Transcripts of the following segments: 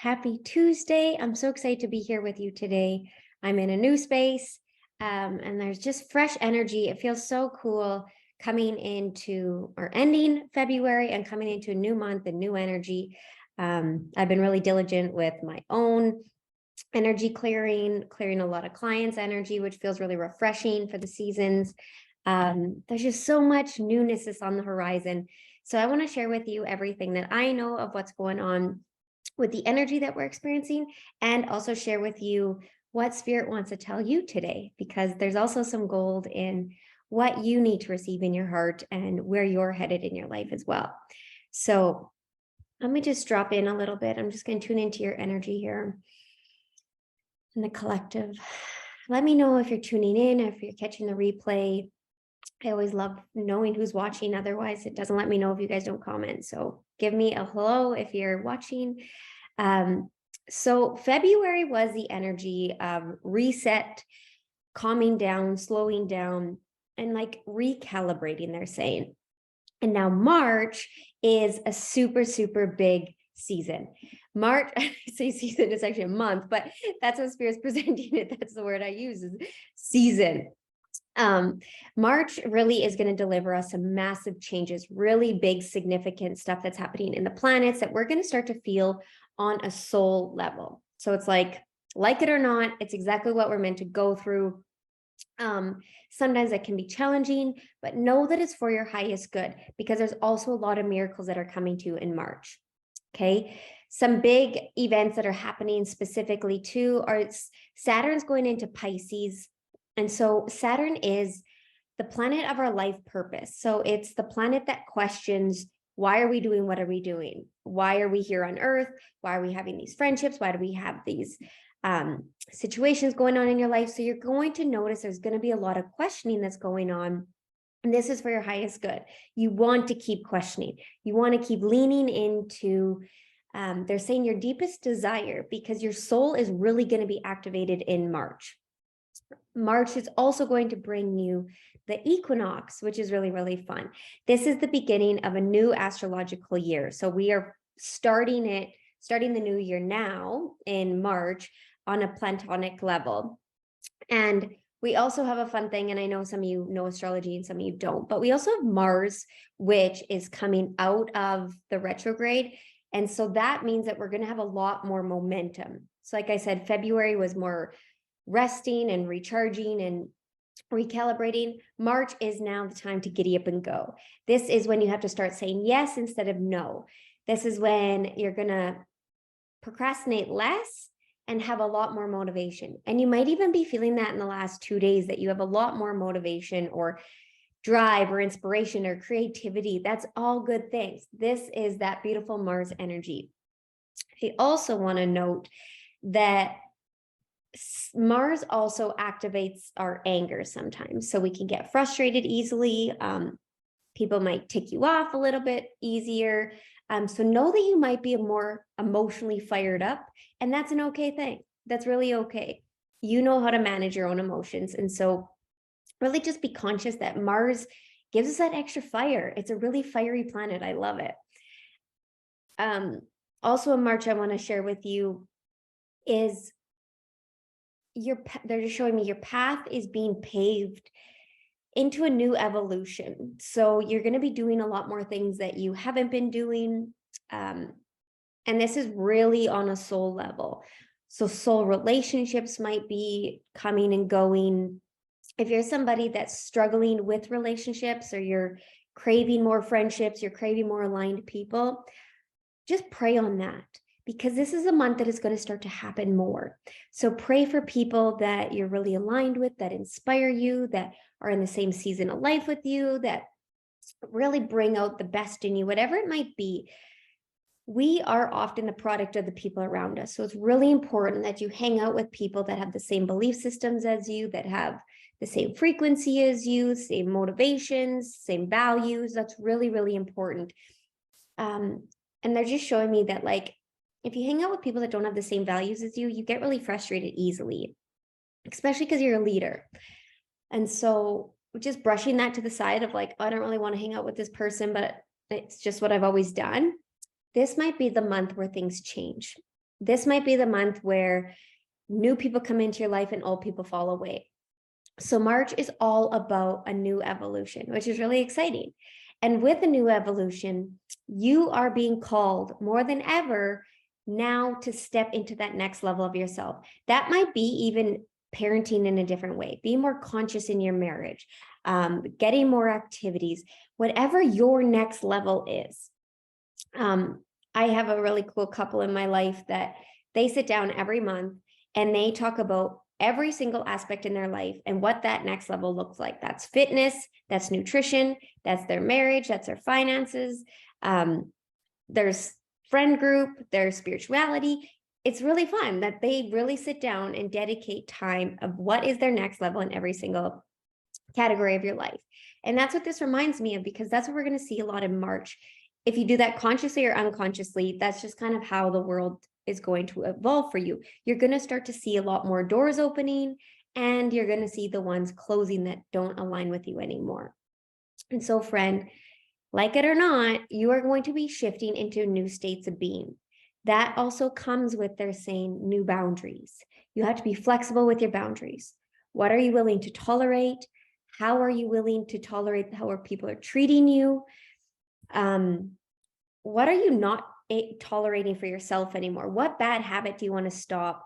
Happy Tuesday. I'm so excited to be here with you today. I'm in a new space and there's just fresh energy. It feels so cool coming into or ending February and coming into a new month and new energy. I've been really diligent with my own energy clearing a lot of clients' energy, which feels really refreshing for the seasons. There's just so much newness is on the horizon. So I want to share with you everything that I know of what's going on with the energy that we're experiencing, and also share with you what spirit wants to tell you today, because there's also some gold in what you need to receive in your heart and where you're headed in your life as well. So let me just drop in a little bit. I'm just going to tune into your energy here in the collective. Let me know if you're tuning in, if you're catching the replay. I always love knowing who's watching. Otherwise, it doesn't let me know if you guys don't comment. So give me a hello if you're watching. So February was the energy of reset, calming down, slowing down, and like recalibrating, they're saying. And now March is a super, super big season. March, I say season, it's actually a month, but that's how Spirit's presenting it. That's the word I use, is season. March really is going to deliver us some massive changes, really big, significant stuff that's happening in the planets that we're going to start to feel on a soul level. So it's like it or not, it's exactly what we're meant to go through. Sometimes that can be challenging, but know that it's for your highest good, because there's also a lot of miracles that are coming to you in March. Okay. Some big events that are happening specifically too are Saturn's going into Pisces. And so Saturn is the planet of our life purpose. So it's the planet that questions, why are we doing what are we doing? Why are we here on Earth? Why are we having these friendships? Why do we have these situations going on in your life? So you're going to notice there's going to be a lot of questioning that's going on. And this is for your highest good. You want to keep questioning. You want to keep leaning into, they're saying, your deepest desire, because your soul is really going to be activated in March. March is also going to bring you the equinox, which is really, really fun. This is the beginning of a new astrological year. So we are starting the new year now in March on a platonic level. And we also have a fun thing, and I know some of you know astrology and some of you don't, but we also have Mars, which is coming out of the retrograde. And so that means that we're going to have a lot more momentum. So like I said, February was more resting and recharging and recalibrating. March is now the time to giddy up and go. This is when you have to start saying yes instead of no. This is when you're going to procrastinate less and have a lot more motivation. And you might even be feeling that in the last 2 days, that you have a lot more motivation or drive or inspiration or creativity. That's all good things. This is that beautiful Mars energy. I also want to note that Mars also activates our anger sometimes. So we can get frustrated easily. People might tick you off a little bit easier. So know that you might be more emotionally fired up, and that's an okay thing. That's really okay. You know how to manage your own emotions. And so really just be conscious that Mars gives us that extra fire. It's a really fiery planet. I love it. Also in March, I want to share with you is they're just showing me your path is being paved into a new evolution. So you're going to be doing a lot more things that you haven't been doing. And this is really on a soul level. So soul relationships might be coming and going. If you're somebody that's struggling with relationships, or you're craving more friendships, you're craving more aligned people, just pray on that, because this is a month that is going to start to happen more. So pray for people that you're really aligned with, that inspire you, that are in the same season of life with you, that really bring out the best in you, whatever it might be. We are often the product of the people around us. So it's really important that you hang out with people that have the same belief systems as you, that have the same frequency as you, same motivations, same values. That's really, really important. And they're just showing me that, like, if you hang out with people that don't have the same values as you, you get really frustrated easily, especially because you're a leader. And so just brushing that to the side of like, I don't really want to hang out with this person, but it's just what I've always done. This might be the month where things change. this might be the month where new people come into your life and old people fall away. So March is all about a new evolution, which is really exciting. And with a new evolution, you are being called more than ever now to step into that next level of yourself. That might be even parenting in a different way, being more conscious in your marriage, getting more activities, whatever your next level is. I have a really cool couple in my life that they sit down every month and they talk about every single aspect in their life and what that next level looks like. That's fitness, that's nutrition, that's their marriage, that's their finances. There's friend group, there's spirituality. It's really fun that they really sit down and dedicate time of what is their next level in every single category of your life. And that's what this reminds me of, because that's what we're going to see a lot in March. If you do that consciously or unconsciously, that's just kind of how the world is going to evolve for you. You're going to start to see a lot more doors opening, and you're going to see the ones closing that don't align with you anymore. And so, friend, like it or not, you are going to be shifting into new states of being. That also comes with, they're saying, new boundaries. You have to be flexible with your boundaries. What are you willing to tolerate? How are you willing to tolerate how people are treating you? What are you not tolerating for yourself anymore? What bad habit do you want to stop?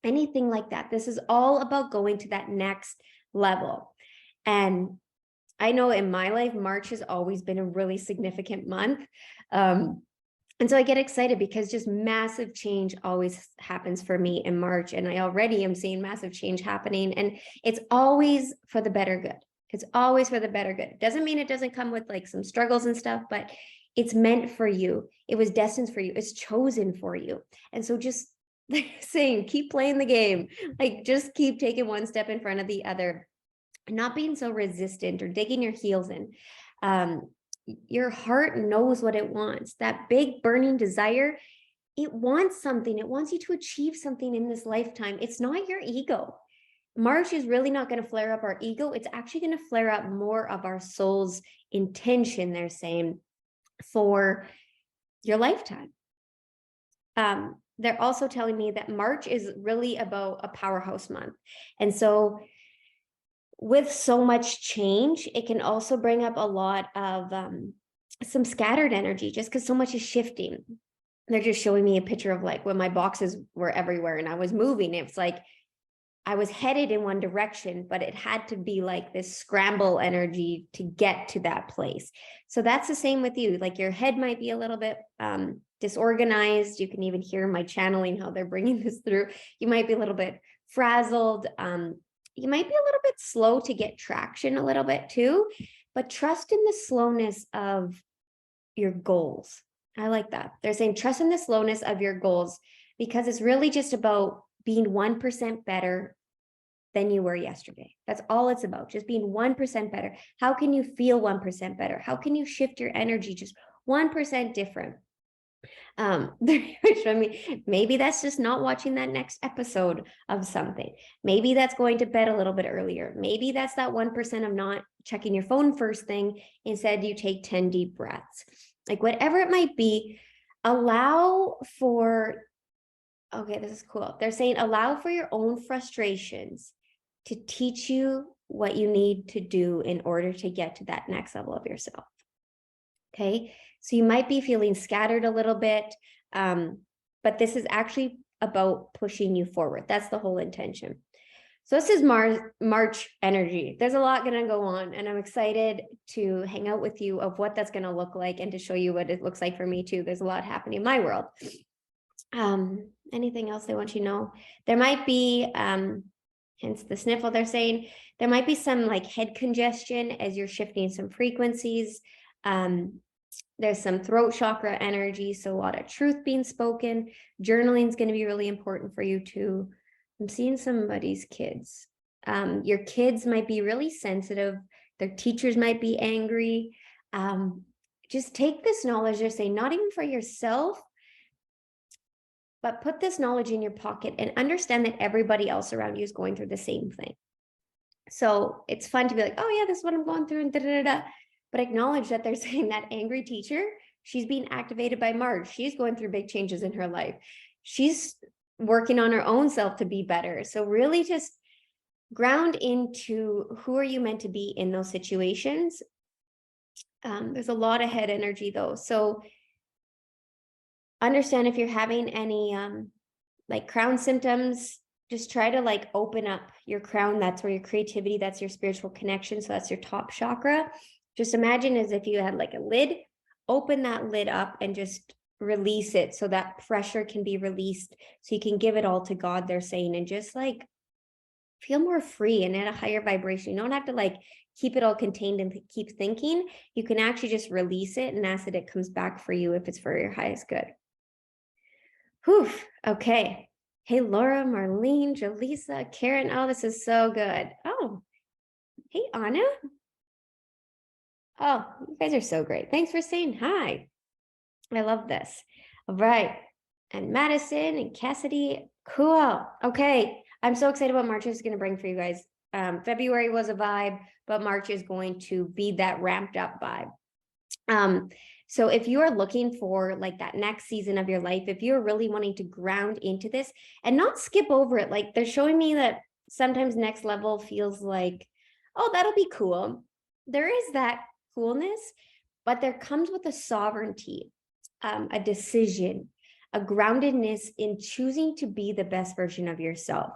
Anything like that. This is all about going to that next level. And I know in my life, March has always been a really significant month. And so I get excited because just massive change always happens for me in March. And I already am seeing massive change happening. And it's always for the better good. It's always for the better good. It doesn't mean it doesn't come with like some struggles and stuff, but it's meant for you. It was destined for you. It's chosen for you. And so just saying, keep playing the game, like just keep taking one step in front of the other, not being so resistant or digging your heels in. Your heart knows what it wants. That big burning desire, it wants something. It wants you to achieve something in this lifetime. It's not your ego. March is really not going to flare up our ego. It's actually going to flare up more of our soul's intention, they're saying, for your lifetime. They're also telling me that March is really about a powerhouse month. And so with so much change, it can also bring up a lot of some scattered energy, just because so much is shifting. They're just showing me a picture of like when my boxes were everywhere and I was moving. It's like I was headed in one direction, but it had to be like this scramble energy to get to that place. So that's the same with you. Like your head might be a little bit disorganized. You can even hear my channeling, how they're bringing this through. You might be a little bit frazzled. You might be a little bit slow to get traction a little bit too, but trust in the slowness of your goals. I like that. They're saying trust in the slowness of your goals, because it's really just about being 1% better than you were yesterday. That's all it's about, just being 1% better. How can you feel 1% better? How can you shift your energy just 1% different? I mean, maybe that's just not watching that next episode of something. Maybe that's going to bed a little bit earlier. Maybe that's that 1% of not checking your phone first thing. Instead, you take 10 deep breaths. Like whatever it might be, allow for, okay, this is cool. They're saying allow for your own frustrations to teach you what you need to do in order to get to that next level of yourself. Okay, so you might be feeling scattered a little bit, but this is actually about pushing you forward. That's the whole intention. So this is March energy. There's a lot going to go on, and I'm excited to hang out with you of what that's going to look like and to show you what it looks like for me too. There's a lot happening in my world. Anything else they want you to know? There might be, hence the sniffle, they're saying there might be some like head congestion as you're shifting some frequencies. There's some throat chakra energy, so a lot of truth being spoken. Journaling is going to be really important for you too. I'm seeing somebody's kids. Your kids might be really sensitive. Their teachers might be angry. Just take this knowledge, they're saying, not even for yourself, but put this knowledge in your pocket and understand that everybody else around you is going through the same thing. So it's fun to be like, oh yeah, this is what I'm going through, and da da da. But acknowledge that they're saying that angry teacher, she's being activated by March. She's going through big changes in her life. she's working on her own self to be better. So really just ground into who are you meant to be in those situations. There's a lot of head energy though. So understand if you're having any like crown symptoms, just try to like open up your crown. That's where your creativity, that's your spiritual connection. So that's your top chakra. Just imagine as if you had like a lid, open that lid up and just release it so that pressure can be released. So you can give it all to God, they're saying, and just like feel more free and at a higher vibration. You don't have to like keep it all contained and keep thinking. You can actually just release it and ask that it comes back for you if it's for your highest good. Whew. Okay. Hey, Laura, Marlene, Jaleesa, Karen. Oh, this is so good. Oh, hey, Anna. Oh, you guys are so great. Thanks for saying hi. I love this. All right. And Madison and Cassidy. Cool. Okay. I'm so excited what March is going to bring for you guys. February was a vibe, but March is going to be that ramped up vibe. So if you are looking for like that next season of your life, if you're really wanting to ground into this and not skip over it, like they're showing me that sometimes next level feels like, oh, that'll be cool. There is that coolness, but there comes with a sovereignty, a decision, a groundedness in choosing to be the best version of yourself.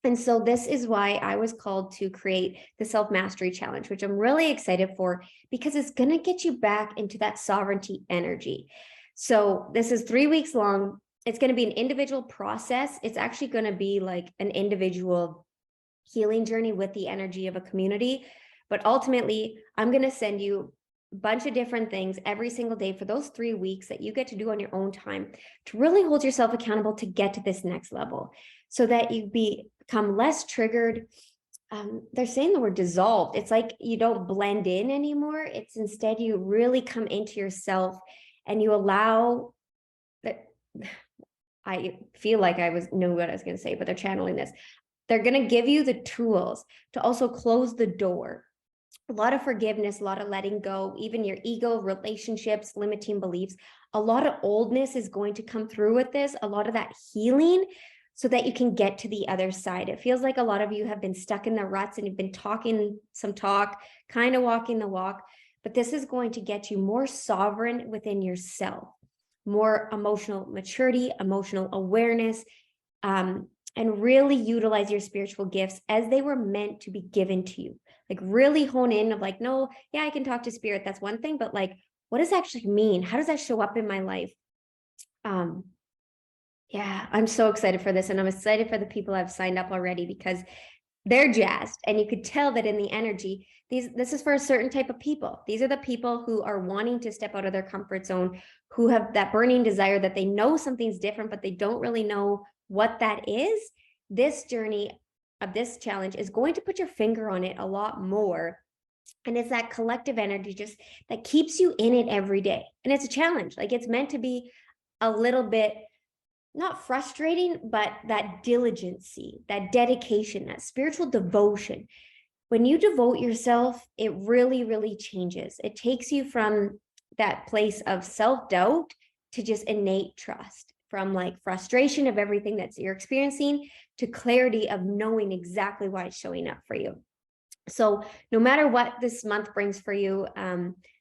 And so this is why I was called to create the Self-Mastery Challenge, which I'm really excited for because it's going to get you back into that sovereignty energy. So this is 3 weeks long. It's going to be an individual process. It's actually going to be like an individual healing journey with the energy of a community. But ultimately, I'm going to send you a bunch of different things every single day for those 3 weeks that you get to do on your own time to really hold yourself accountable to get to this next level so that you become less triggered. They're saying the word dissolved. It's like you don't blend in anymore. It's instead you really come into yourself and you allow that. I feel like knew what I was going to say, but they're channeling this. They're going to give you the tools to also close the door. A lot of forgiveness, a lot of letting go, even your ego, relationships, limiting beliefs. A lot of oldness is going to come through with this, a lot of that healing so that you can get to the other side. It feels like a lot of you have been stuck in the ruts and you've been talking some talk, kind of walking the walk, but this is going to get you more sovereign within yourself, more emotional maturity, emotional awareness, and really utilize your spiritual gifts as they were meant to be given to you. Like really hone in of like, no, yeah, I can talk to spirit. That's one thing, but like, what does that actually mean? How does that show up in my life? Yeah, I'm so excited for this. And I'm excited for the people I've signed up already because they're jazzed. And you could tell that in the energy, this is for a certain type of people. These are the people who are wanting to step out of their comfort zone, who have that burning desire that they know something's different, but they don't really know what that is. This journey of this challenge is going to put your finger on it a lot more. And it's that collective energy just that keeps you in it every day. And it's a challenge. Like it's meant to be a little bit not frustrating, but that diligency, that dedication, that spiritual devotion. When you devote yourself, it really, really changes. It takes you from that place of self-doubt to just innate trust, from like frustration of everything that you're experiencing to clarity of knowing exactly why it's showing up for you. So no matter what this month brings for you,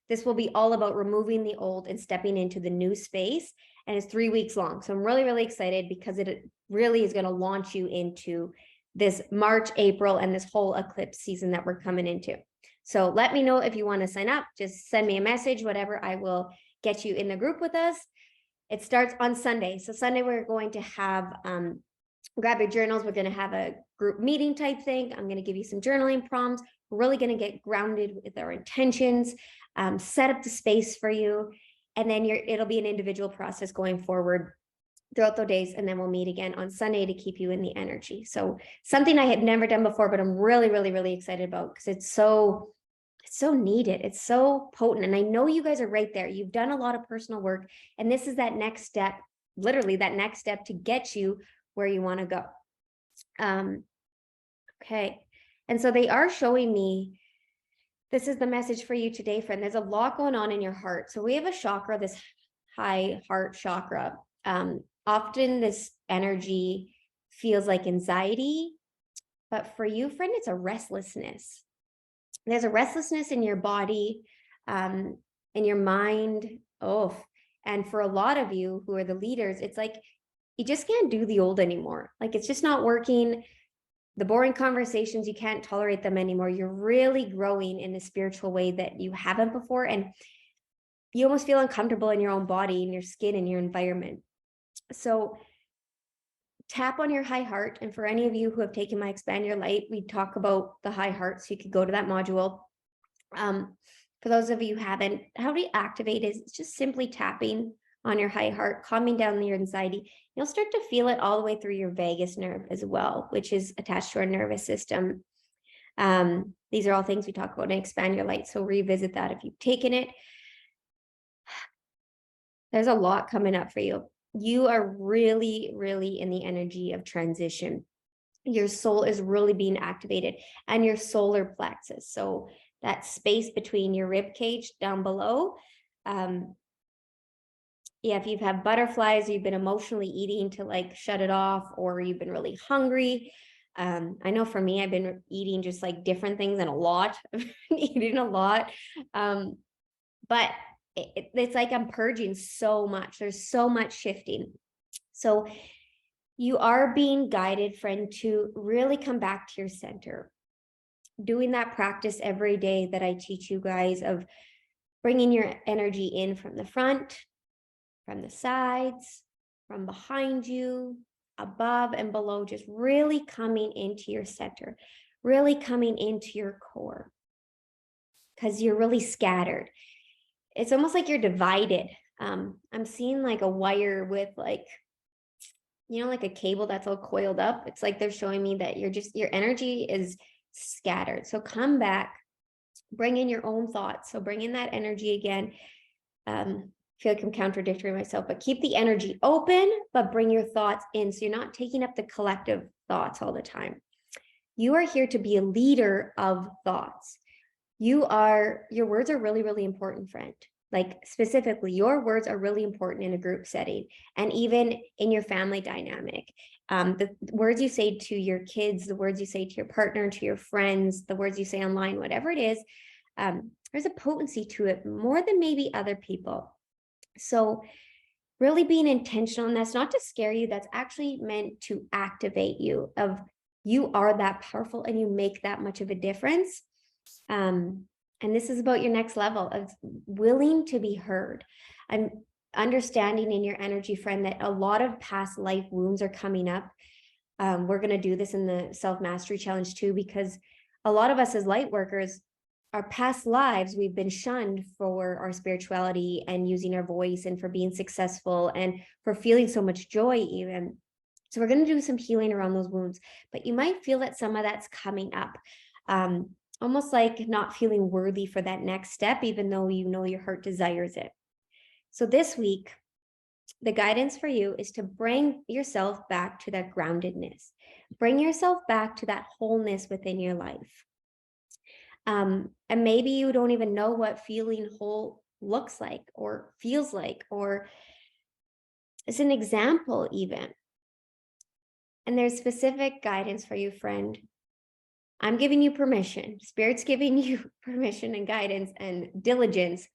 this will be all about removing the old and stepping into the new space. And it's 3 weeks long. So I'm really, really excited because it really is going to launch you into this March, April, and this whole eclipse season that we're coming into. So let me know if you want to sign up. Just send me a message, whatever. I will get you in the group with us. It starts on Sunday. So Sunday, we're going to have, grab your journals. We're going to have a group meeting type thing. I'm going to give you some journaling prompts. We're really going to get grounded with our intentions, set up the space for you. And then it'll be an individual process going forward throughout the days. And then we'll meet again on Sunday to keep you in the energy. So something I had never done before, but I'm really, really, really excited about because it's so needed. It's so potent. And I know you guys are right there. You've done a lot of personal work. And this is that next step, literally that next step to get you where you want to go. Okay. And so they are showing me, this is the message for you today, friend. There's a lot going on in your heart. So we have a chakra, this high heart chakra. Often this energy feels like anxiety, but for you, friend, it's a restlessness. There's a restlessness in your body, in your mind. Oh, and for a lot of you who are the leaders, it's like you just can't do the old anymore. Like it's just not working. The boring conversations, you can't tolerate them anymore. You're really growing in a spiritual way that you haven't before. And you almost feel uncomfortable in your own body, in your skin, in your environment. So tap on your high heart. And for any of you who have taken my Expand Your Light, we talk about the high heart. So you could go to that module. For those of you who haven't, how to activate is just simply tapping on your high heart, calming down your anxiety. You'll start to feel it all the way through your vagus nerve as well, which is attached to our nervous system. These are all things we talk about in Expand Your Light. So revisit that if you've taken it. There's a lot coming up for you. You are really, really in the energy of transition. Your soul is really being activated, and your solar plexus. So that space between your rib cage down below. Yeah, if you've had butterflies, you've been emotionally eating to like shut it off, or you've been really hungry. I know for me, I've been eating just like different things and a lot, eating a lot. But it's like I'm purging so much. There's so much shifting. So you are being guided, friend, to really come back to your center. Doing that practice every day that I teach you guys of bringing your energy in from the front, from the sides, from behind you, above and below, just really coming into your center, really coming into your core, because you're really scattered. It's almost like you're divided. I'm seeing like a wire with like, like a cable that's all coiled up. It's like they're showing me that your energy is scattered. So come back, bring in your own thoughts. So bring in that energy again. Feel like I'm contradictory myself, but keep the energy open, but bring your thoughts in. So you're not taking up the collective thoughts all the time. You are here to be a leader of thoughts. Your words are really, really important, friend. Like specifically, your words are really important in a group setting and even in your family dynamic. The words you say to your kids, the words you say to your partner, to your friends, the words you say online, whatever it is, there's a potency to it more than maybe other people. So really being intentional, and that's not to scare you, that's actually meant to activate you of you are that powerful and you make that much of a difference. And this is about your next level of willing to be heard. I'm understanding in your energy, friend, that a lot of past life wounds are coming up. We're going to do this in the self-mastery challenge too, because a lot of us as light workers, our past lives, we've been shunned for our spirituality and using our voice and for being successful and for feeling so much joy even. So we're going to do some healing around those wounds, but you might feel that some of that's coming up. Almost like not feeling worthy for that next step, even though you know your heart desires it. So this week, the guidance for you is to bring yourself back to that groundedness. Bring yourself back to that wholeness within your life. And maybe you don't even know what feeling whole looks like or feels like, or as an example even. And there's specific guidance for you, friend. I'm giving you permission. Spirit's giving you permission and guidance and diligence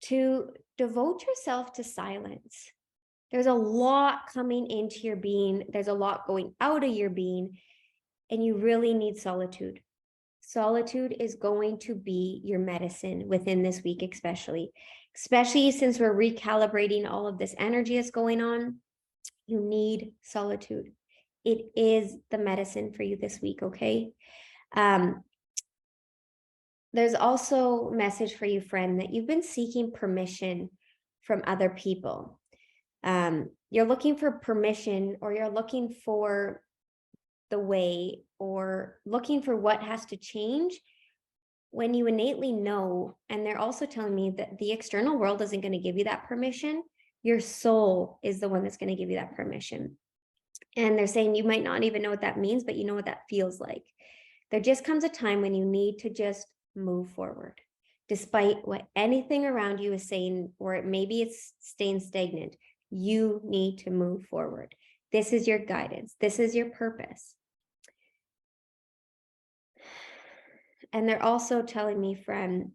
to devote yourself to silence. There's a lot coming into your being. There's a lot going out of your being, and you really need solitude. Solitude is going to be your medicine within this week, especially since we're recalibrating all of this energy that's going on. You need solitude. It is the medicine for you this week, okay? There's also a message for you, friend, that you've been seeking permission from other people. You're looking for permission, or you're looking for the way, or looking for what has to change when you innately know. And they're also telling me that the external world isn't going to give you that permission. Your soul is the one that's going to give you that permission. And they're saying you might not even know what that means, but you know what that feels like. There just comes a time when you need to just move forward, despite what anything around you is saying, or maybe it's staying stagnant. You need to move forward. This is your guidance. This is your purpose. And they're also telling me, friend,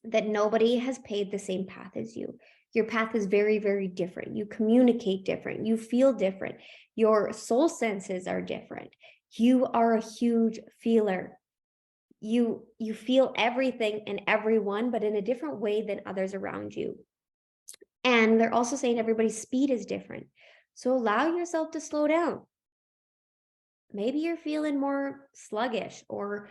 that nobody has paved the same path as you. Your path is very, very different. You communicate different. You feel different. Your soul senses are different. You are a huge feeler. You feel everything and everyone, but in a different way than others around you. And they're also saying everybody's speed is different. So allow yourself to slow down. Maybe you're feeling more sluggish, or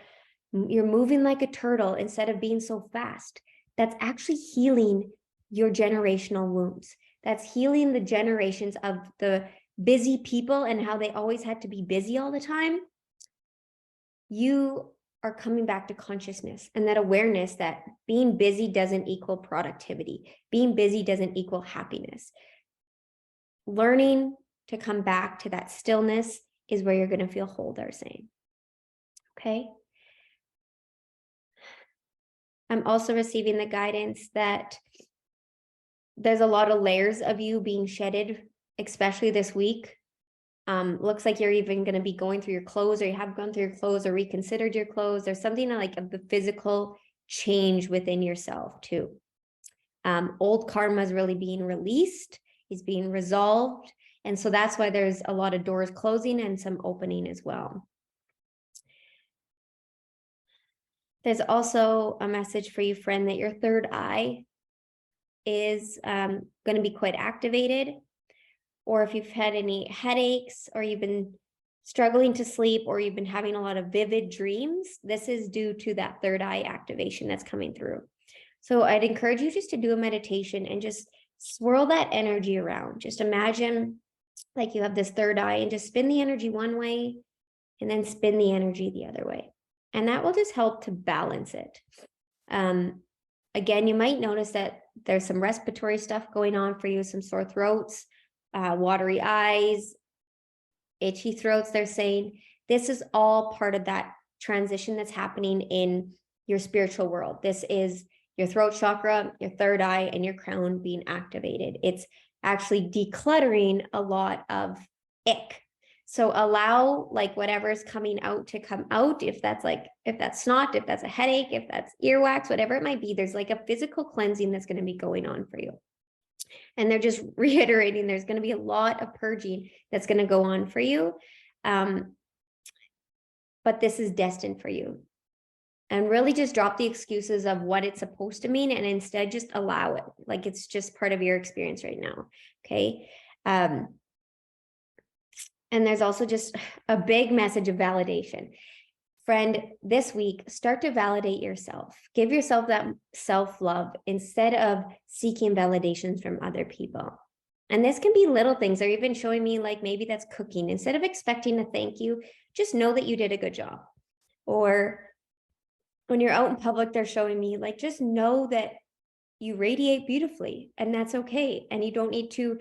you're moving like a turtle instead of being so fast. That's actually healing your generational wounds. That's healing the generations of the busy people and how they always had to be busy all the time. You are coming back to consciousness and that awareness that being busy doesn't equal productivity. Being busy doesn't equal happiness. Learning to come back to that stillness is where you're going to feel whole, they're saying. Okay. I'm also receiving the guidance that there's a lot of layers of you being shedded, especially this week. Looks like you're even going to be going through your clothes, or you have gone through your clothes or reconsidered your clothes. There's something like of the physical change within yourself too. Old karma is really being released, is being resolved. And so that's why there's a lot of doors closing and some opening as well. There's also a message for you, friend, that your third eye is going to be quite activated. Or if you've had any headaches, or you've been struggling to sleep, or you've been having a lot of vivid dreams, this is due to that third eye activation that's coming through. So I'd encourage you just to do a meditation and just swirl that energy around. Just imagine like you have this third eye, and just spin the energy one way and then spin the energy the other way. And that will just help to balance it. Again, you might notice that there's some respiratory stuff going on for you, some sore throats, watery eyes, itchy throats, they're saying. This is all part of that transition that's happening in your spiritual world. This is your throat chakra, your third eye, and your crown being activated. It's actually decluttering a lot of ick. So allow like whatever's coming out to come out. If that's snot, if that's a headache, if that's earwax, whatever it might be, there's like a physical cleansing that's going to be going on for you. And they're just reiterating there's going to be a lot of purging that's going to go on for you. But this is destined for you. And really just drop the excuses of what it's supposed to mean, and instead just allow it. Like it's just part of your experience right now. Okay. And there's also just a big message of validation. Friend, this week, start to validate yourself. Give yourself that self-love instead of seeking validations from other people. And this can be little things. They're even showing me like maybe that's cooking. Instead of expecting a thank you, just know that you did a good job. Or when you're out in public, they're showing me like, just know that you radiate beautifully, and that's okay. And you don't need to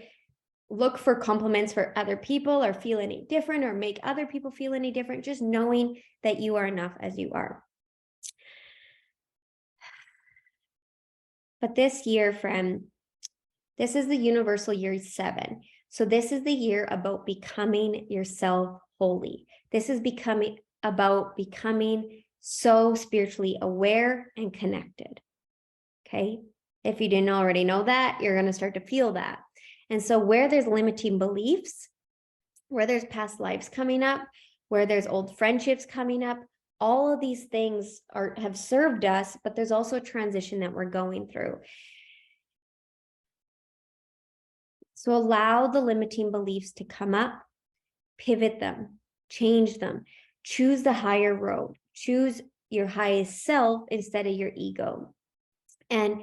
look for compliments for other people or feel any different or make other people feel any different. Just knowing that you are enough as you are. But this year, friend, this is the universal year 7. So this is the year about becoming yourself holy. This is about becoming so spiritually aware and connected. Okay. If you didn't already know that, you're going to start to feel that. And so where there's limiting beliefs, where there's past lives coming up, where there's old friendships coming up, all of these things have served us, but there's also a transition that we're going through. So allow the limiting beliefs to come up, pivot them, change them, choose the higher road, choose your highest self instead of your ego. And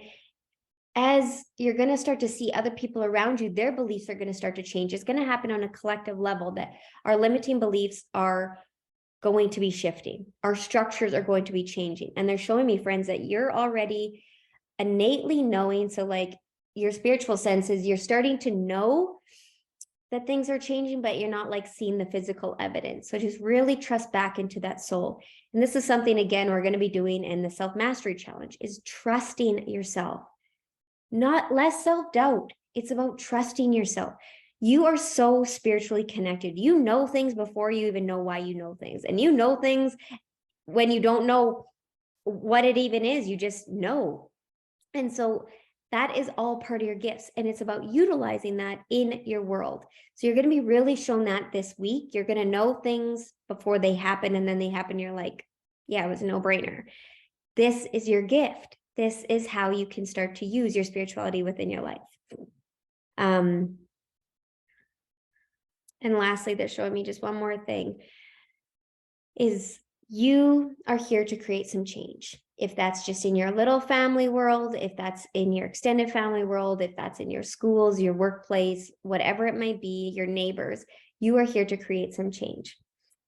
as you're going to start to see other people around you, their beliefs are going to start to change. It's going to happen on a collective level that our limiting beliefs are going to be shifting. Our structures are going to be changing. And they're showing me, friends, that you're already innately knowing. So like your spiritual senses, you're starting to know that things are changing, but you're not like seeing the physical evidence. So just really trust back into that soul. And this is something, again, we're going to be doing in the self-mastery challenge, is trusting yourself. Not less self-doubt. It's about trusting yourself. You are so spiritually connected. You know things before you even know why you know things. And you know things when you don't know what it even is, you just know. And so that is all part of your gifts. And it's about utilizing that in your world. So you're going to be really shown that this week. You're going to know things before they happen. And then they happen. You're like, yeah, it was a no-brainer. This is your gift. This is how you can start to use your spirituality within your life. And lastly, they're showing me just one more thing is you are here to create some change. If that's just in your little family world, if that's in your extended family world, if that's in your schools, your workplace, whatever it might be, your neighbors, you are here to create some change.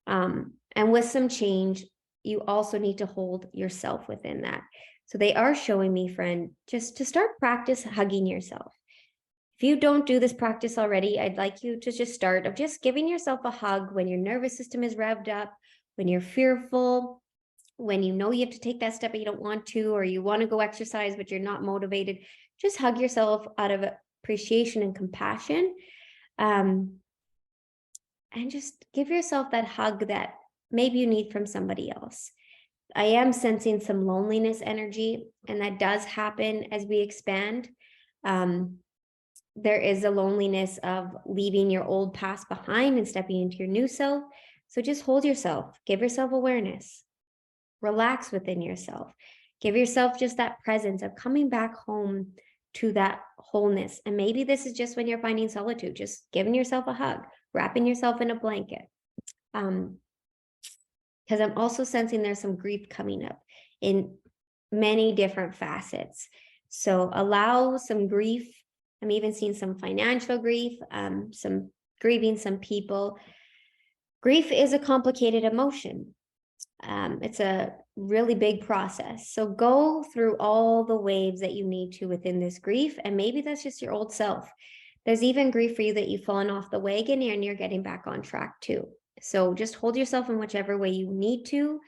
And with some change, you also need to hold yourself within that. So they are showing me, friend, just to start practice hugging yourself. If you don't do this practice already, I'd like you to just start of just giving yourself a hug when your nervous system is revved up, when you're fearful, when you know you have to take that step but you don't want to, or you want to go exercise but you're not motivated. Just hug yourself out of appreciation and compassion. And just give yourself that hug that maybe you need from somebody else. I am sensing some loneliness energy, and that does happen as we expand. There is a loneliness of leaving your old past behind and stepping into your new self. So just hold yourself, give yourself awareness, relax within yourself, give yourself just that presence of coming back home to that wholeness. And maybe this is just when you're finding solitude, just giving yourself a hug, wrapping yourself in a blanket. Because I'm also sensing there's some grief coming up in many different facets. So allow some grief. I'm even seeing some financial grief, some grieving some people. Grief is a complicated emotion. It's a really big process. So go through all the waves that you need to within this grief. And maybe that's just your old self. There's even grief for you that you've fallen off the wagon and you're getting back on track too. So just hold yourself in whichever way you need to.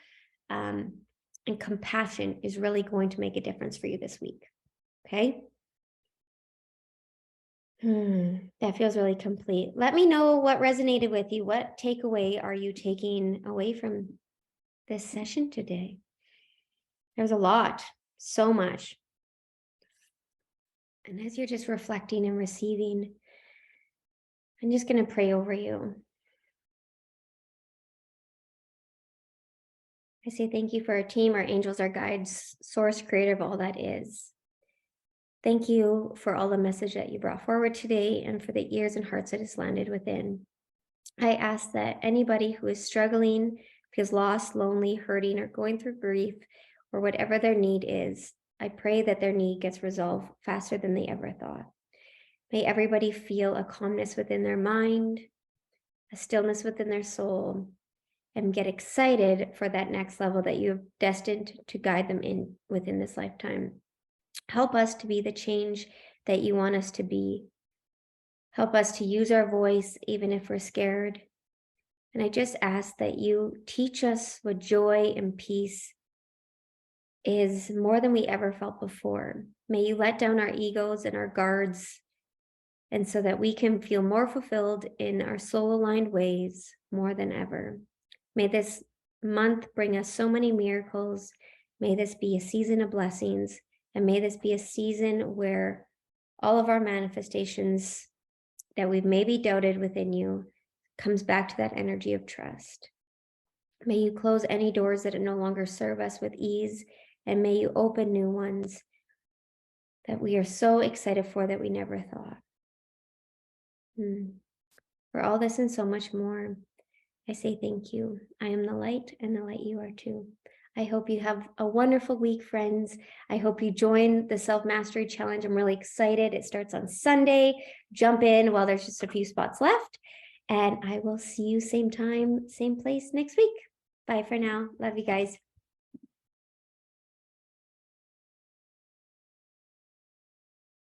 And compassion is really going to make a difference for you this week. Okay. That feels really complete. Let me know what resonated with you. What takeaway are you taking away from this session today? There's a lot, so much. And as you're just reflecting and receiving, I'm just going to pray over you. I say thank you for our team, our angels, our guides, source, creator of all that is. Thank you for all the message that you brought forward today and for the ears and hearts that has landed within. I ask that anybody who is struggling, feels lost, lonely, hurting, or going through grief, or whatever their need is, I pray that their need gets resolved faster than they ever thought. May everybody feel a calmness within their mind, a stillness within their soul, and get excited for that next level that you have destined to guide them in within this lifetime. Help us to be the change that you want us to be. Help us to use our voice even if we're scared. And I just ask that you teach us what joy and peace is more than we ever felt before. May you let down our egos and our guards, and so that we can feel more fulfilled in our soul-aligned ways more than ever. May this month bring us so many miracles. May this be a season of blessings. And may this be a season where all of our manifestations that we've maybe doubted within you comes back to that energy of trust. May you close any doors that no longer serve us with ease, and may you open new ones that we are so excited for that we never thought. For all this and so much more, I say thank you. I am the light, and the light you are too. I hope you have a wonderful week, friends. I hope you join the Self-Mastery Challenge. I'm really excited. It starts on Sunday. Jump in while there's just a few spots left. And I will see you same time, same place next week. Bye for now. Love you guys.